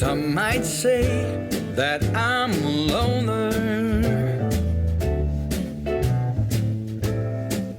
Some might say that I'm a loner,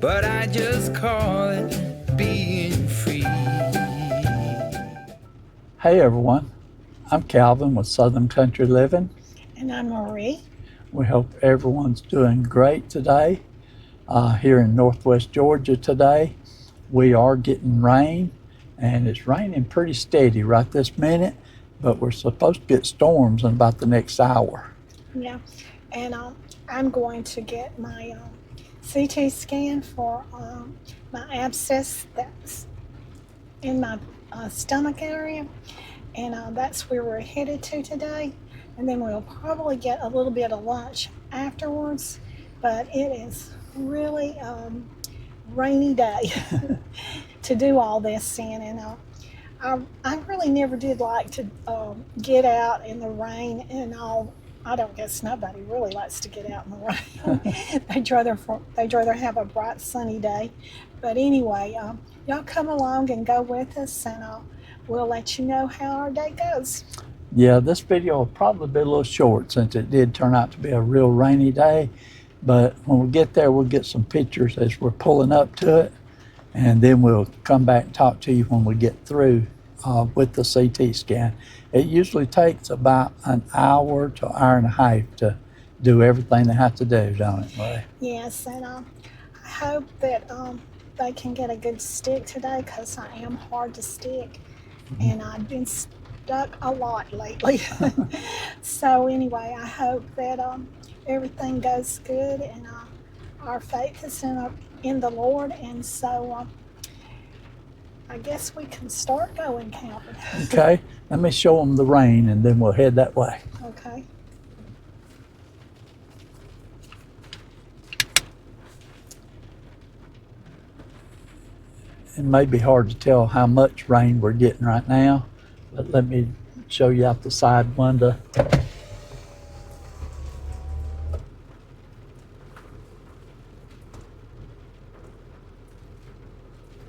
but I just call it being free. Hey everyone, I'm Calvin with Southern Country Living. And I'm Marie. We hope everyone's doing great today. Here in Northwest Georgia today, we are getting rain, and it's raining pretty steady right this minute, but we're supposed to get storms in about the next hour. Yeah, and I'm going to get my CT scan for my abscess that's in my stomach area, and that's where we're headed to today. And then we'll probably get a little bit of lunch afterwards, but it is really rainy day to do all this in, and I really never did like to get out in the rain and all. I don't guess nobody really likes to get out in the rain. They'd rather have a bright sunny day. But anyway, y'all come along and go with us, and we'll let you know how our day goes. Yeah, this video will probably be a little short since it did turn out to be a real rainy day. But when we get there, we'll get some pictures as we're pulling up to it. And then we'll come back and talk to you when we get through with the CT scan. It usually takes about an hour to an hour and a half to do everything they have to do, don't it, Marie? Yes, and I hope that they can get a good stick today, because I am hard to stick, and I've been stuck a lot lately. So anyway, I hope that everything goes good, and our faith is in the Lord, and so I guess we can start going, Calvin. Okay, let me show them the rain and then we'll head that way. Okay. It may be hard to tell how much rain we're getting right now, but let me show you out the side window.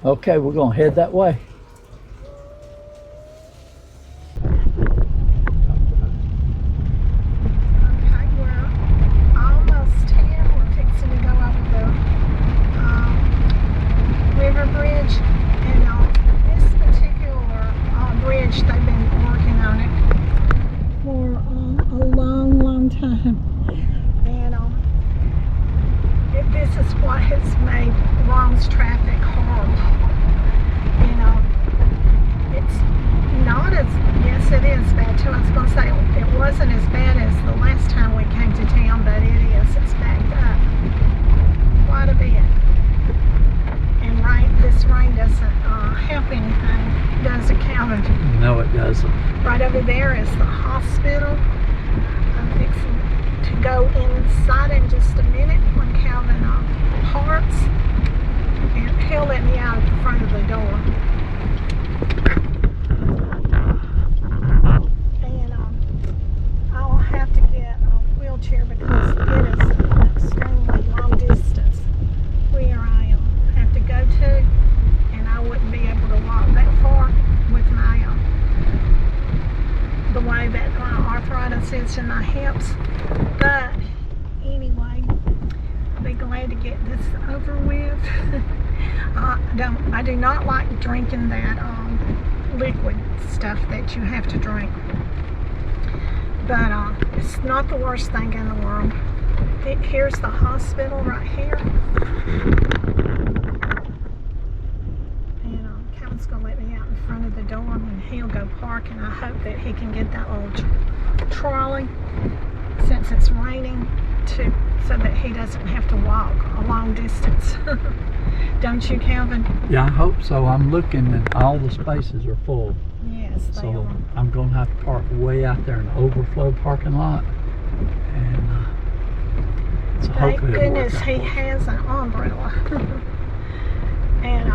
Okay, we're gonna head that way. Okay, we're almost here. We're fixing to go over the river bridge, and this particular bridge, they've been working on it for a long time, and this is what has made Long's traffic horrible. It's not as, yes, it is bad too. I was going to say it wasn't as bad as the last time we came to town, but it is. It's backed up quite a bit. And this rain doesn't help anything, does it, Calvin? No, it doesn't. Right over there is the hospital. I'm fixing to go inside in just a minute when Calvin parks, and he'll let me out at the front of the door. And I'll have to get a wheelchair because it is an extremely long distance where I have to go to, and I wouldn't be able to walk that far with my the way that my arthritis is in my hips. But anyway, I'll be glad to get this over with. I do not like drinking that liquid stuff that you have to drink, but it's not the worst thing in the world. Here's the hospital right here, and Calvin's gonna let me out in front of the door, and he'll go park, and I hope that he can get that little trolley, since it's raining, so that he doesn't have to walk a long distance. Don't you, Calvin? Yeah, I hope so. I'm looking and all the spaces are full. Yes, they So are. I'm going to have to park way out there in the overflow parking lot. And so Thank hopefully it'll work goodness out he for us. has an umbrella. And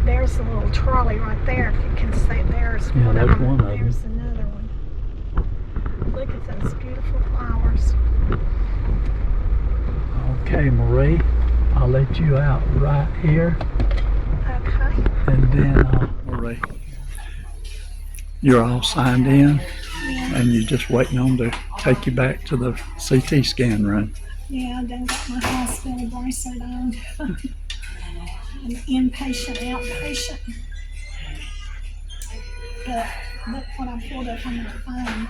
there's a little trolley right there, if you can see. There's Yeah, one there's of them. one of them. There's another one. Look at those beautiful flowers. Okay, Marie, I'll let you out right here. Okay. And then, Marie, you're all signed in. Yeah. And you're just waiting on to take you back to the CT scan run. Yeah, I done got my hospital bracelet on. An inpatient, outpatient. But look what I pulled up on my phone.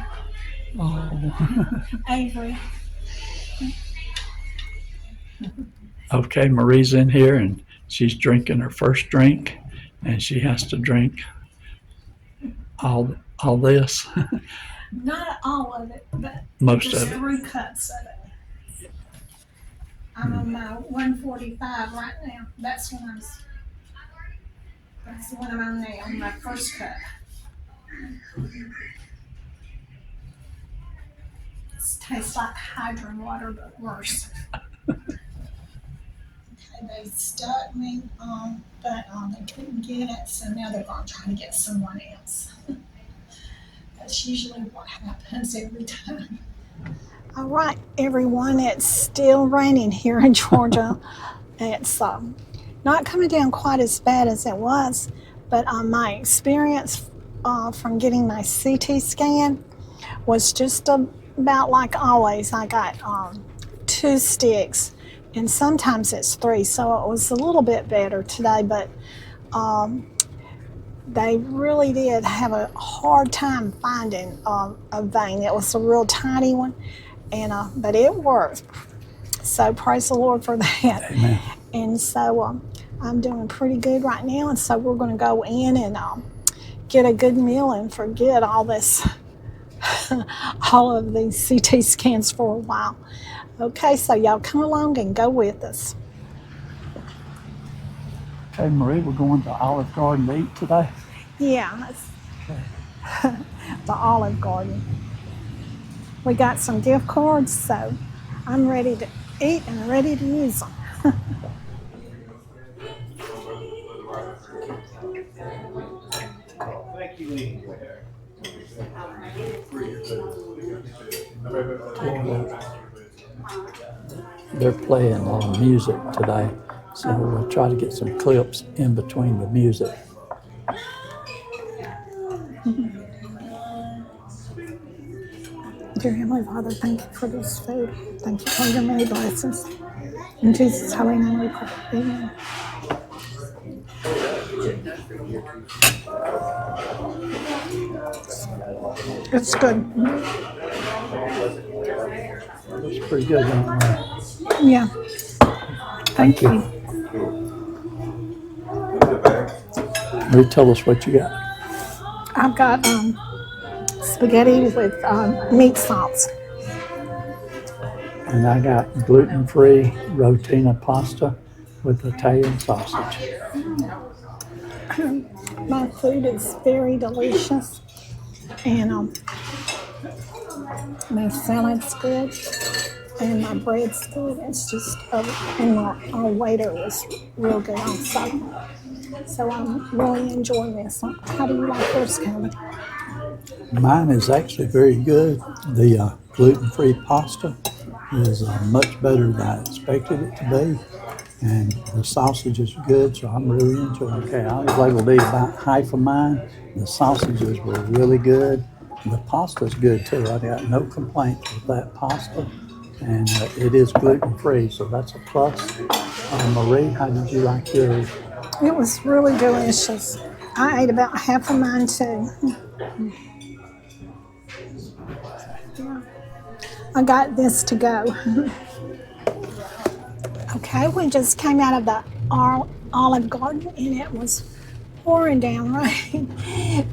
Oh. Avery. Okay, Marie's in here and she's drinking her first drink, and she has to drink all this, Not all of it, but most just of it. 3 cups of it. I'm on my 145 right now. That's the one I'm on now, my first cup. It tastes like hydrant water, but worse. Okay, they stuck me, but they couldn't get it, so now they're going to try to get someone else. That's usually what happens every time. All right, everyone, it's still raining here in Georgia. It's not coming down quite as bad as it was, but my experience from getting my CT scan was just about like always. I got 2 sticks, and sometimes it's 3, so it was a little bit better today, but they really did have a hard time finding a vein. It was a real tiny one, and but it worked. So praise the Lord for that. Amen. And so I'm doing pretty good right now, and so we're going to go in and get a good meal and forget all this, all of these CT scans for a while. Okay, so y'all come along and go with us. Okay, Marie, we're going to Olive Garden to eat today. Yeah, the Olive Garden. We got some gift cards, so I'm ready to eat and ready to use them. They're playing music today, so we'll try to get some clips in between the music. Dear Heavenly Father, thank you for this food. Thank you for your many blessings. In Jesus' holy name we pray. Amen. It's good. It's pretty good, huh? Yeah. Thank you. Marie, tell us what you got. I've got spaghetti with meat sauce. And I got gluten-free Rotina pasta with Italian sausage. My food is very delicious, and my salad's good, and my bread's good. It's just, and our waiter was real good also. So I'm really enjoying this. How do you like yours, Kelly? Mine is actually very good. The gluten-free pasta is much better than I expected it to be. And the sausage is good, so I'm really enjoying it. Okay, I was able to eat about half of mine. The sausages were really good. The pasta's good too. I got no complaints with that pasta. And it is gluten-free, so that's a plus. Marie, how did you like yours? It was really delicious. I ate about half of mine too. Yeah. I got this to go. Okay, we just came out of the Olive Garden and it was pouring down rain.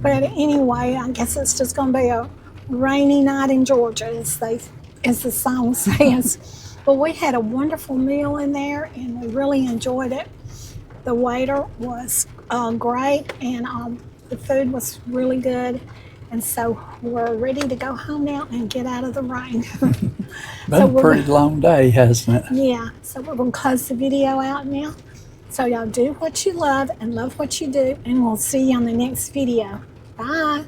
But anyway, I guess it's just going to be a rainy night in Georgia, as the song says. But we had a wonderful meal in there and we really enjoyed it. The waiter was great, and the food was really good. And so we're ready to go home now and get out of the rain. Been a pretty long day, hasn't it? Yeah, so we're going to close the video out now. So y'all do what you love and love what you do, and we'll see you on the next video. Bye.